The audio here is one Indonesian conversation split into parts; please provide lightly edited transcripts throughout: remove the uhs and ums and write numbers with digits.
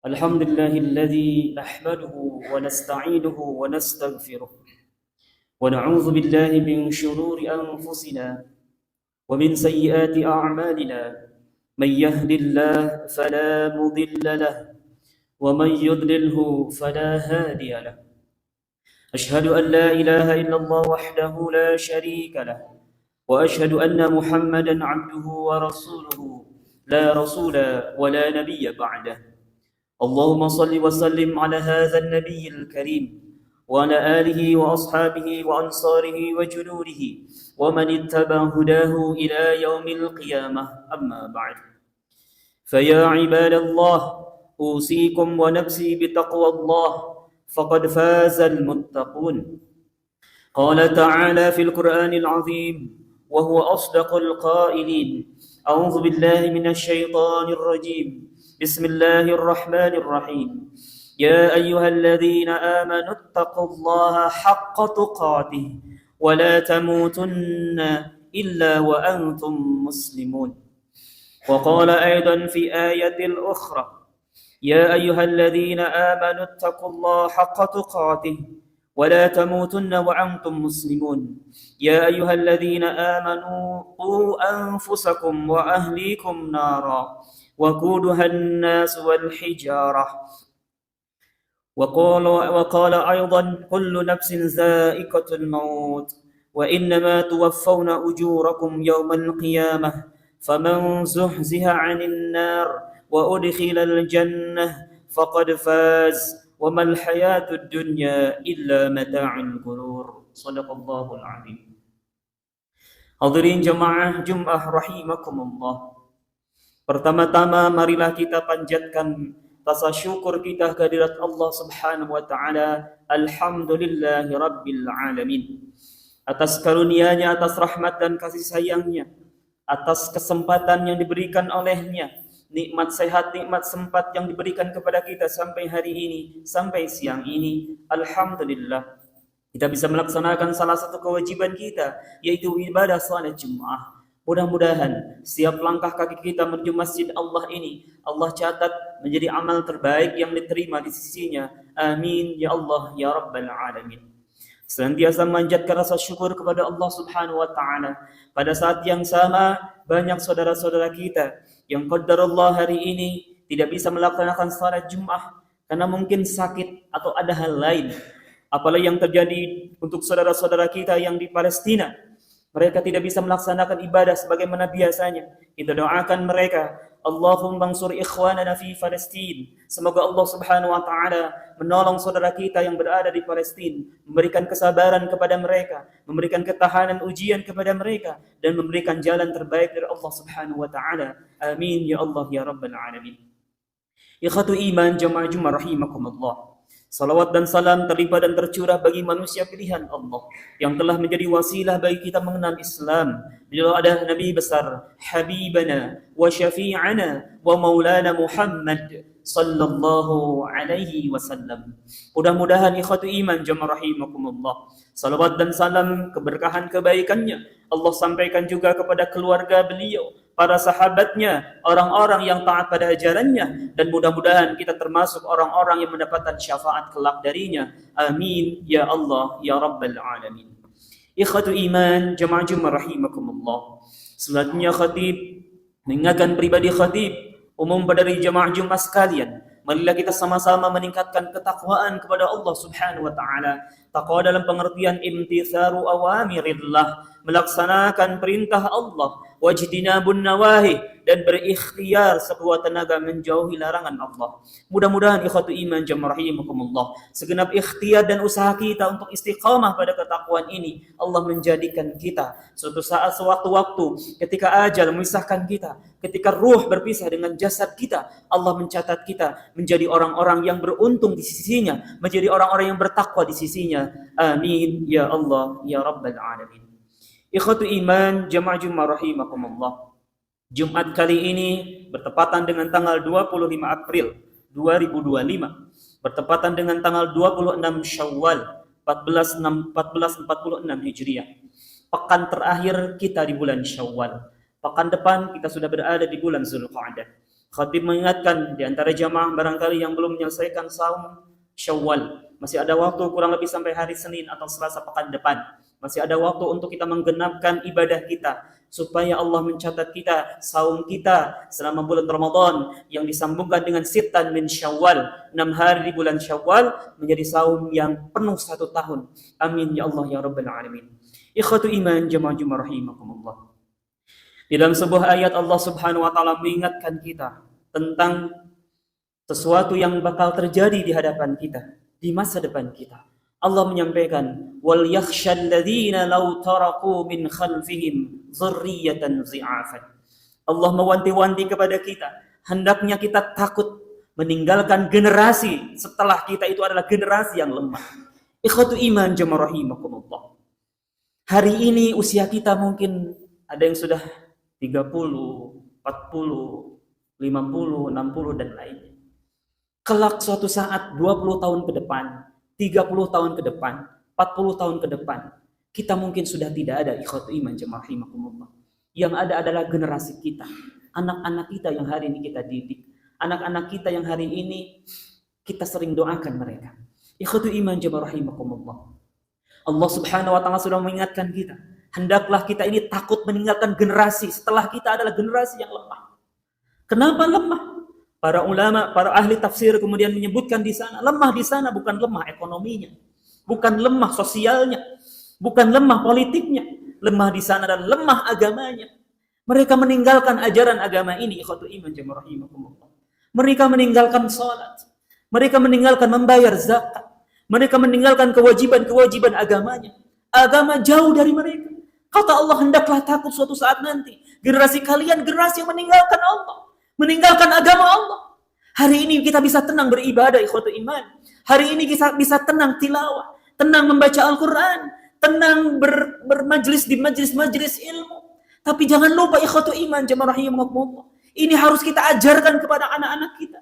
الحمد لله الذي نحمده ونستعينه ونستغفره ونعوذ بالله من شرور أنفسنا ومن سيئات أعمالنا. من يهد الله فلا مضل له ومن يضلله فلا هادي له. أشهد أن لا إله إلا الله وحده لا شريك له وأشهد أن محمدا عبده ورسوله لا رسول ولا نبي بعده. اللهم صل وسلم على هذا النبي الكريم وعلى آله وأصحابه وأنصاره وجنوده ومن اتبع هداه إلى يوم القيامة. أما بعد، فيا عباد الله، أوصيكم ونفسي بتقوى الله، فقد فاز المتقون. قال تعالى في القرآن العظيم وهو أصدق القائلين: أعوذ بالله من الشيطان الرجيم، بسم الله الرحمن الرحيم. يا أيها الذين آمنوا اتقوا الله حق تقاته ولا تموتن إلا وأنتم مسلمون. وقال أيضا في آية أخرى: يا أيها الذين آمنوا اتقوا الله حق تقاته ولا تموتن وأنتم مسلمون. يا أيها الذين آمنوا قوا أنفسكم وأهليكم نارا وقودها الناس والحجارة. وقال أيضا: كل نفس ذائقة الموت وإنما توفون أجوركم يوم القيامة فمن زحزح عن النار وأدخل الجنة فقد فاز وما الحياة الدنيا إلا متاع الغرور. صدق الله العظيم. Hadirin jemaah Jumat rahimakumullah. Pertama-tama marilah kita panjatkan rasa syukur kita kehadirat Allah Subhanahu wa taala. Alhamdulillahi rabbil alamin. Atas karunia-Nya, atas rahmat dan kasih sayang-Nya, atas kesempatan yang diberikan oleh-Nya, nikmat sehat, nikmat sempat yang diberikan kepada kita sampai hari ini, sampai siang ini. Alhamdulillah, kita bisa melaksanakan salah satu kewajiban kita, yaitu ibadah salat Jumat. Mudah-mudahan setiap langkah kaki kita menuju masjid Allah ini, Allah catat menjadi amal terbaik yang diterima di sisinya. Amin ya Allah ya Rabbal Alamin. Senantiasa memanjatkan rasa syukur kepada Allah Subhanahu wa taala. Pada saat yang sama, banyak saudara-saudara kita yang qadarullah hari ini tidak bisa melaksanakan salat Jumat karena mungkin sakit atau ada hal lain. Apalagi yang terjadi untuk saudara-saudara kita yang di Palestina. Mereka tidak bisa melaksanakan ibadah sebagaimana biasanya. Kita doakan mereka, Allahumma ansur ikhwanana fi Palestin. Semoga Allah Subhanahu wa taala menolong saudara kita yang berada di Palestina, memberikan kesabaran kepada mereka, memberikan ketahanan ujian kepada mereka, dan memberikan jalan terbaik dari Allah Subhanahu wa taala. Amin ya Allah ya Rabbal Alamin. Ikhwatu iman jamaah Jumat rahimakumullah. Salawat dan salam terlimpah dan tercurah bagi manusia pilihan Allah yang telah menjadi wasilah bagi kita mengenal Islam. Beliau adalah Nabi besar, Habibana wa Syafi'ana wa Maulana Muhammad sallallahu alaihi wasallam. Mudah-mudahan ikhwatu iman jamaah rahimakumullah, salawat dan salam keberkahan kebaikannya Allah sampaikan juga kepada keluarga beliau, para sahabatnya, orang-orang yang taat pada ajarannya, dan mudah-mudahan kita termasuk orang-orang yang mendapatkan syafaat kelak darinya. Amin ya Allah ya Rabbal Alamin. Ikhwatu iman jamaah Jumat rahimakumullah. Selanjutnya khatib mengingatkan pribadi khatib umum pada jamaah Jumat sekalian, marilah kita sama-sama meningkatkan ketakwaan kepada Allah Subhanahu wa taala. Takwa dalam pengertian imtitharu awamirillah, melaksanakan perintah Allah, wajtinabun nawahi, dan berikhtiar sekuat tenaga menjauhi larangan Allah. Mudah-mudahan ikhwatu iman jamaah rahimakumullah, segenap ikhtiar dan usaha kita untuk istiqamah pada ketakwaan ini, Allah menjadikan kita suatu saat sewaktu-waktu ketika ajal memisahkan kita, ketika ruh berpisah dengan jasad kita, Allah mencatat kita menjadi orang-orang yang beruntung di sisinya, menjadi orang-orang yang bertakwa di sisinya. Amin ya Allah ya Rabbal Alamin. Ikhwatu iman jamaah Jumat rahimakumullah. Jumat kali ini bertepatan dengan tanggal 25 April 2025, bertepatan dengan tanggal 26 Syawal 1446 Hijriah. Pekan terakhir kita di bulan Syawal. Pekan depan kita sudah berada di bulan Zulqa'dah. Khatib mengingatkan di antara jamaah barangkali yang belum menyelesaikan saum Syawal, masih ada waktu kurang lebih sampai hari Senin atau Selasa pekan depan. Masih ada waktu untuk kita menggenapkan ibadah kita supaya Allah mencatat kita saum kita selama bulan Ramadan yang disambungkan dengan sitan min Syawal, 6 hari di bulan Syawal menjadi saum yang penuh 1 tahun. Amin ya Allah ya Rabbal Alamin. Ikhwatu iman jamaah rahimakumullah. Di dalam sebuah ayat Allah Subhanahu wa taala mengingatkan kita tentang sesuatu yang bakal terjadi di hadapan kita, di masa depan kita. Allah menyampaikan, "Wal yakhshal ladzina law taraku min khalfihim dzurriyyatan dhi'afan." Allah mewanti-wanti kepada kita, hendaknya kita takut meninggalkan generasi setelah kita itu adalah generasi yang lemah. Ikhwatu iman jamaah rahimakumullah. Hari ini usia kita mungkin ada yang sudah 30, 40, 50, 60 dan lainnya. Kelak suatu saat 20 tahun ke depan, 30 tahun ke depan, 40 tahun ke depan, kita mungkin sudah tidak ada ikhwatu iman jamaah rahimakumullah. Yang ada adalah generasi kita, anak-anak kita yang hari ini kita didik, anak-anak kita yang hari ini kita sering doakan mereka. Ikhwatu iman jamaah rahimakumullah. Allah Subhanahu wa taala sudah mengingatkan kita, hendaklah kita ini takut meninggalkan generasi setelah kita adalah generasi yang lemah. Kenapa lemah? Para ulama, para ahli tafsir kemudian menyebutkan di sana, lemah di sana bukan lemah ekonominya, bukan lemah sosialnya, bukan lemah politiknya, lemah di sana dan lemah agamanya. Mereka meninggalkan ajaran agama ini, ikhwatu iman jamaah rahimakumullah. Mereka meninggalkan salat, mereka meninggalkan membayar zakat, mereka meninggalkan kewajiban-kewajiban agamanya. Agama jauh dari mereka. Kata Allah, hendaklah takut suatu saat nanti generasi kalian generasi yang meninggalkan Allah, meninggalkan agama Allah. Hari ini kita bisa tenang beribadah ikhwatu iman. Hari ini kita bisa tenang tilawah, tenang membaca Al-Quran, tenang bermajlis di majlis-majlis ilmu. Tapi jangan lupa ikhwatu iman jamaah rahimakumullah. Ini harus kita ajarkan kepada anak-anak kita.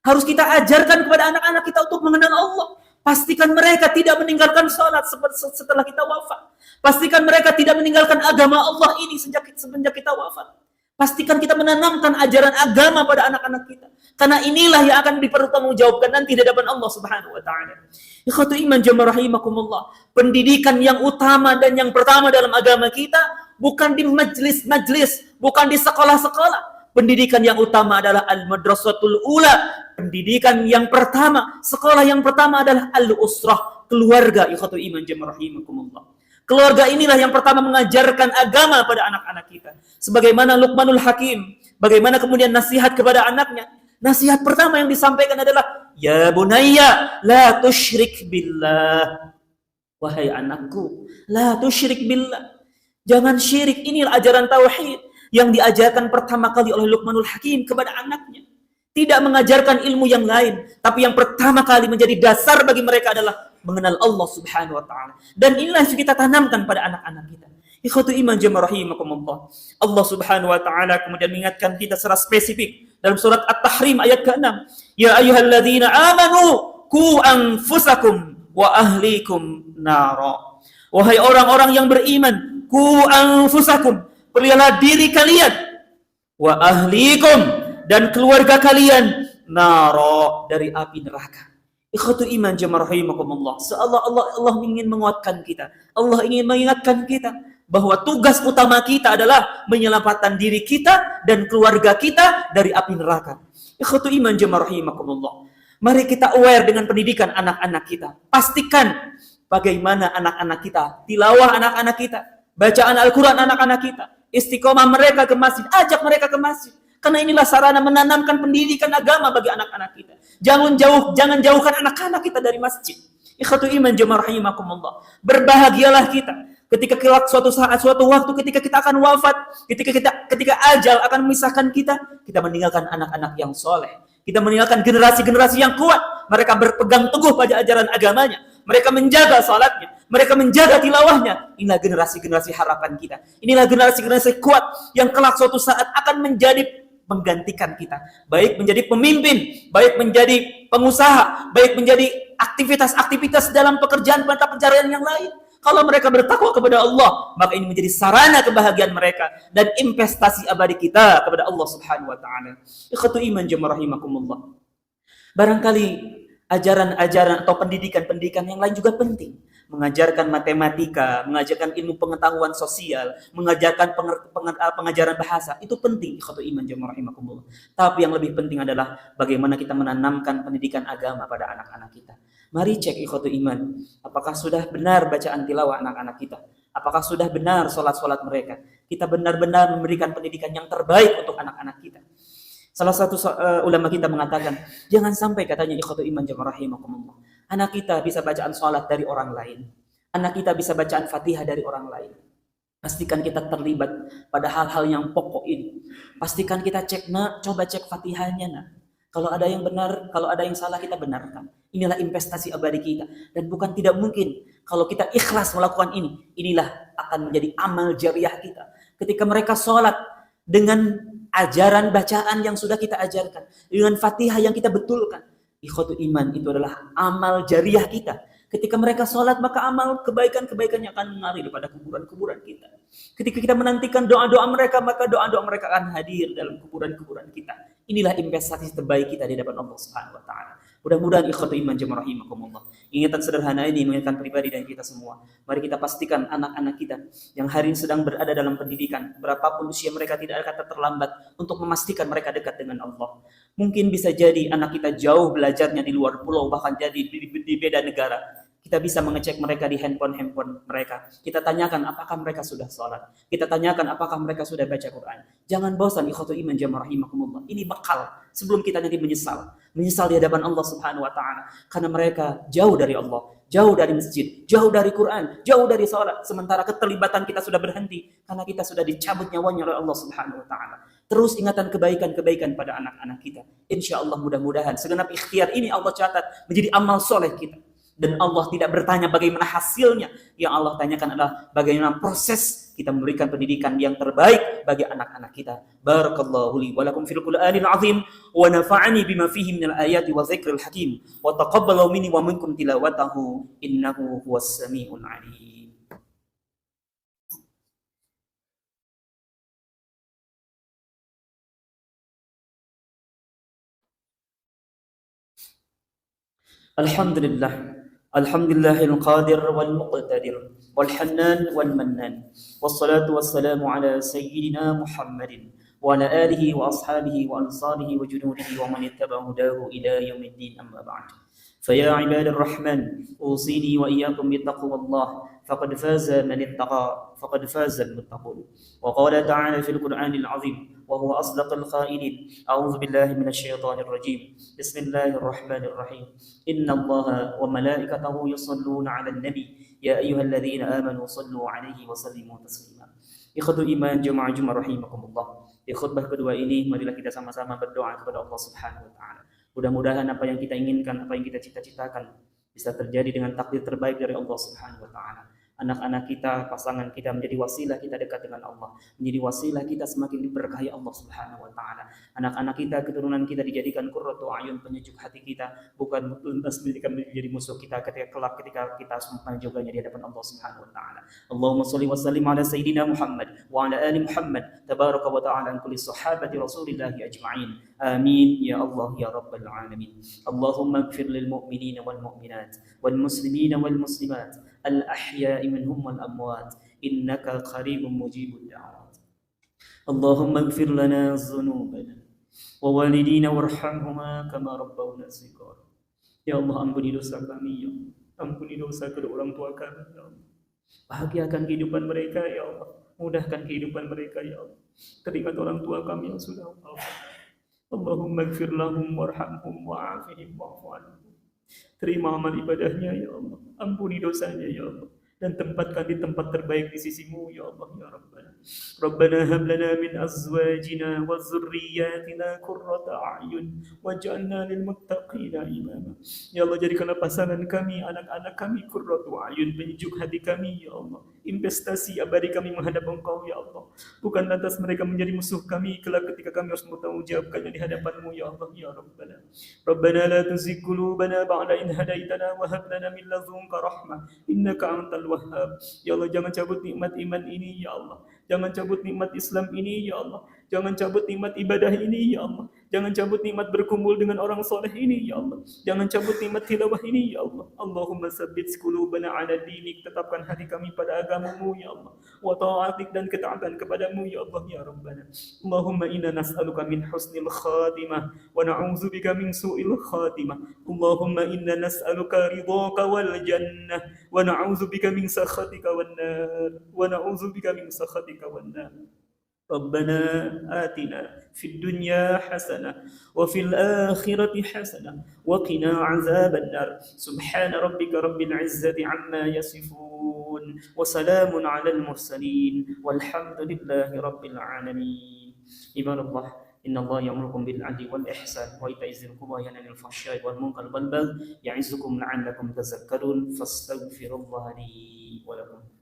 Harus kita ajarkan kepada anak-anak kita untuk mengenal Allah. Pastikan mereka tidak meninggalkan salat setelah kita wafat. Pastikan mereka tidak meninggalkan agama Allah ini semenjak kita wafat. Pastikan kita menanamkan ajaran agama pada anak-anak kita. Karena inilah yang akan dipertanggungjawabkan nanti di hadapan Allah Subhanahu wa taala. Ikhwatu iman jamaah rahimakumullah. Pendidikan yang utama dan yang pertama dalam agama kita bukan di majlis-majlis, bukan di sekolah-sekolah. Pendidikan yang utama adalah al-madrasatul ula. Pendidikan yang pertama, sekolah yang pertama adalah al-usrah, keluarga. Ikhwatu iman jamaah rahimakumullah. Keluarga inilah yang pertama mengajarkan agama pada anak-anak kita. Sebagaimana Luqmanul Hakim, bagaimana kemudian nasihat kepada anaknya. Nasihat pertama yang disampaikan adalah, ya bunayya, la tusyrik billah. Wahai anakku, la tusyrik billah. Jangan syirik. Inilah ajaran tauhid yang diajarkan pertama kali oleh Luqmanul Hakim kepada anaknya. Tidak mengajarkan ilmu yang lain, tapi yang pertama kali menjadi dasar bagi mereka adalah mengenal Allah Subhanahu wa taala. Dan inilah yang kita tanamkan pada anak-anak kita. Ikhwatu iman jamaah rahimakumullah. Allah Subhanahu wa taala kemudian mengingatkan kita secara spesifik dalam surat At-Tahrim ayat ke-6. Ya ayyuhalladzina amanu qu anfusakum wa ahlikum nara. Wahai orang-orang yang beriman, qu anfusakum, peliharalah diri kalian, wa ahlikum, dan keluarga kalian, nara, dari api neraka. Ikhwatu iman jamaah rahimakumullah. Allah ingin menguatkan kita. Allah ingin mengingatkan kita bahwa tugas utama kita adalah menyelamatkan diri kita dan keluarga kita dari api neraka. Ikhwatu iman jamaah rahimakumullah. Mari kita aware dengan pendidikan anak-anak kita. Pastikan bagaimana anak-anak kita, tilawah anak-anak kita, bacaan Al-Quran anak-anak kita, istiqomah mereka ke masjid, ajak mereka ke masjid. Karena inilah sarana menanamkan pendidikan agama bagi anak-anak kita. Jangan jauhkan anak-anak kita dari masjid. Ikhwatu iman jamaah rahimakumullah. Berbahagialah kita ketika kelak suatu saat, suatu waktu ketika kita akan wafat, ketika ajal akan memisahkan kita meninggalkan anak-anak yang soleh. Kita meninggalkan generasi-generasi yang kuat. Mereka berpegang teguh pada ajaran agamanya. Mereka menjaga salatnya. Mereka menjaga tilawahnya. Inilah generasi-generasi harapan kita. Inilah generasi-generasi kuat yang kelak suatu saat akan menggantikan kita. Baik menjadi pemimpin, baik menjadi pengusaha, baik menjadi aktivitas-aktivitas dalam pekerjaan mata pencarian yang lain. Kalau mereka bertakwa kepada Allah, maka ini menjadi sarana kebahagiaan mereka dan investasi abadi kita kepada Allah Subhanahu wa taala. Ikhwatu iman jamaah rahimakumullah. Barangkali ajaran-ajaran atau pendidikan-pendidikan yang lain juga penting. Mengajarkan matematika, mengajarkan ilmu pengetahuan sosial, mengajarkan pengajaran bahasa, itu penting, ikhwatu iman jamaah rahimakumullah. Tapi yang lebih penting adalah bagaimana kita menanamkan pendidikan agama pada anak-anak kita. Mari cek ikhwatu iman, apakah sudah benar bacaan tilawah anak-anak kita? Apakah sudah benar sholat-sholat mereka? Kita benar-benar memberikan pendidikan yang terbaik untuk anak-anak kita. Salah satu ulama kita mengatakan, jangan sampai katanya ikhwatu iman jamaah rahimakumullah, anak kita bisa bacaan sholat dari orang lain. Anak kita bisa bacaan Fatihah dari orang lain. Pastikan kita terlibat pada hal-hal yang pokok ini. Pastikan kita cek, nak, coba cek Fatihahnya, nak. Kalau ada yang benar, kalau ada yang salah, kita benarkan. Inilah investasi abadi kita. Dan bukan tidak mungkin kalau kita ikhlas melakukan ini, inilah akan menjadi amal jariah kita. Ketika mereka sholat dengan ajaran bacaan yang sudah kita ajarkan, dengan Fatihah yang kita betulkan, ikhwatu iman, itu adalah amal jariah kita. Ketika mereka sholat, maka amal kebaikan-kebaikan yang akan mengalir pada kuburan-kuburan kita. Ketika kita menantikan doa-doa mereka, maka doa-doa mereka akan hadir dalam kuburan-kuburan kita. Inilah investasi terbaik kita di hadapan Allah Subhanahu wa taala. Mudah-mudahan ikhwatu iman jamaah rahimakumullah, ingatan sederhana ini mengingatkan pribadi dan kita semua. Mari kita pastikan anak-anak kita yang hari ini sedang berada dalam pendidikan, berapapun usia mereka, tidak akan terlambat untuk memastikan mereka dekat dengan Allah. Mungkin bisa jadi anak kita jauh belajarnya di luar pulau, bahkan jadi di beda negara. Kita bisa mengecek mereka di handphone mereka. Kita tanyakan apakah mereka sudah sholat. Kita tanyakan apakah mereka sudah baca Quran. Jangan bosan ikhwatu iman jamaah rahimakumullah. Ini bekal sebelum kita nanti menyesal. Menyesal di hadapan Allah Subhanahu wa taala karena mereka jauh dari Allah, jauh dari masjid, jauh dari Quran, jauh dari sholat. Sementara keterlibatan kita sudah berhenti karena kita sudah dicabut nyawanya oleh Allah Subhanahu wa taala. Terus ingatan kebaikan-kebaikan pada anak-anak kita. Insya Allah mudah-mudahan segenap ikhtiar ini Allah catat menjadi amal soleh kita. Dan Allah tidak bertanya bagaimana hasilnya. Yang Allah tanyakan adalah bagaimana proses kita memberikan pendidikan yang terbaik bagi anak-anak kita. Barakallahu li wa lakum fil Qur'anil azim wa nafa'ani bima fihi minal ayati wa dzikril hakim wa taqabbalu minni wa minkum tilawatahu innahu huwas samiul alim. Alhamdulillah. الحمد لله القادر والمقتدر والحنان والمنان والصلاة والسلام على سيدنا محمد وعلى آله وأصحابه وأنصاره وجنوده ومن اتبع هداه إلى يوم الدين أما بعد فيا عباد الرحمن أوصيني وإياكم بتقوى الله فقد فاز من اتقى فقد فاز المتقون وقال تعالى في القرآن العظيم وهو أصدق القائلين أعوذ بالله من الشيطان الرجيم بسم الله الرحمن الرحيم إن الله وملائكته يصلون على النبي يا أيها الذين آمنوا صلوا عليه وسلموا تسليما. Ikhwatu iman jamaah rahimakumullah. Di khutbah kedua ini marilah kita sama-sama berdoa kepada Allah Subhanahu wa taala. Mudah-mudahan apa yang kita inginkan, apa yang kita cita-citakan bisa terjadi dengan takdir terbaik dari Allah Subhanahu wa taala. Anak-anak kita, pasangan kita menjadi wasilah kita dekat dengan Allah, menjadi wasilah kita semakin diberkahi Allah Subhanahu wa taala. Anak-anak kita, keturunan kita dijadikan qurratu ayun, penyejuk hati kita, bukan lantas menjadi musuh kita ketika kita sempat juga di hadapan Allah Subhanahu wa taala. Allahumma shalli wa sallim ala sayyidina Muhammad wa ala ali Muhammad tabaraka wa ta'ala an kulli sahabati Rasulillah ajma'in. Amin ya Allah ya rabbal alamin. Allahumma ighfir lil mu'minina wal mu'minat wal muslimina wal muslimat الأحياء منهم والأموات إنك قريب مجيب الدعوات. اللهم اغفر لنا ذنوبنا ووالدينا وارحمهما كما ربونا صغارا. Ya Allah, ampuni dosa kami, ya Allah. Ampuni dosa kedua orang tua kami, ya Allah. Bahagiakan kehidupan mereka, ya Allah. Mudahkan kehidupan mereka, ya Allah. Teringat orang tua kami yang sudah wafat. Allahumma ighfir lahum warhamhum wa'afihim wa'fu anhum. Terima amal ibadahnya ya Allah, ampuni dosanya ya Allah, dan tempatkan di tempat terbaik di sisimu ya Allah ya Rabbana. Rabbana hab lana min azwajina wa dzurriyyatina qurrata a'yun waj'alna lil muttaqina imama. Ya Allah, jadikanlah pasangan kami, anak-anak kami qurratu a'yun, penyejuk hati kami ya Allah. investasi abadi kami menghadap Engkau ya Allah. Bukan lantas mereka menjadi musuh kami kelak ketika kami harus bertanggungjawabkannya di hadapan-Mu ya Allah ya Rabbana. Rabbana la tuzigh qulubana ba'da idh hadaitana wa hab lana min ladunka rahmah innaka antal wahhab. Ya Allah, jangan cabut nikmat iman ini ya Allah. Jangan cabut nikmat Islam ini ya Allah. Jangan cabut nikmat ibadah ini ya Allah. Jangan cabut nikmat berkumpul dengan orang soleh ini ya Allah. Jangan cabut nikmat tilawah ini ya Allah. Allahumma sabbit qulubana ala dinik. Tetapkan hati kami pada agamamu ya Allah. Wa ta'atik, dan ketaatan kepadamu ya Allah ya Rabbana. Allahumma inna nas'aluka min husnil khatimah wa na'udzubika min su'il khatimah. Allahumma inna nas'aluka ridhaka wal jannah wa na'udzubika min sakhatika wan nar. Wa na'udzubika min sakhatika wan nar. ربنا آتنا في الدنيا حسنة وفي الآخرة حسنة وقنا عذاب النار. سبحان ربك رب العزة عما يصفون وسلام على المرسلين والحمد لله رب العالمين. عباد الله، إن الله يأمركم بالعدل والإحسان وإيتاء ذي القربى وينهى عن الفحشاء والمنكر والبغي يعظكم لعلكم تذكرون. فاستغفروا الله لي ولكم.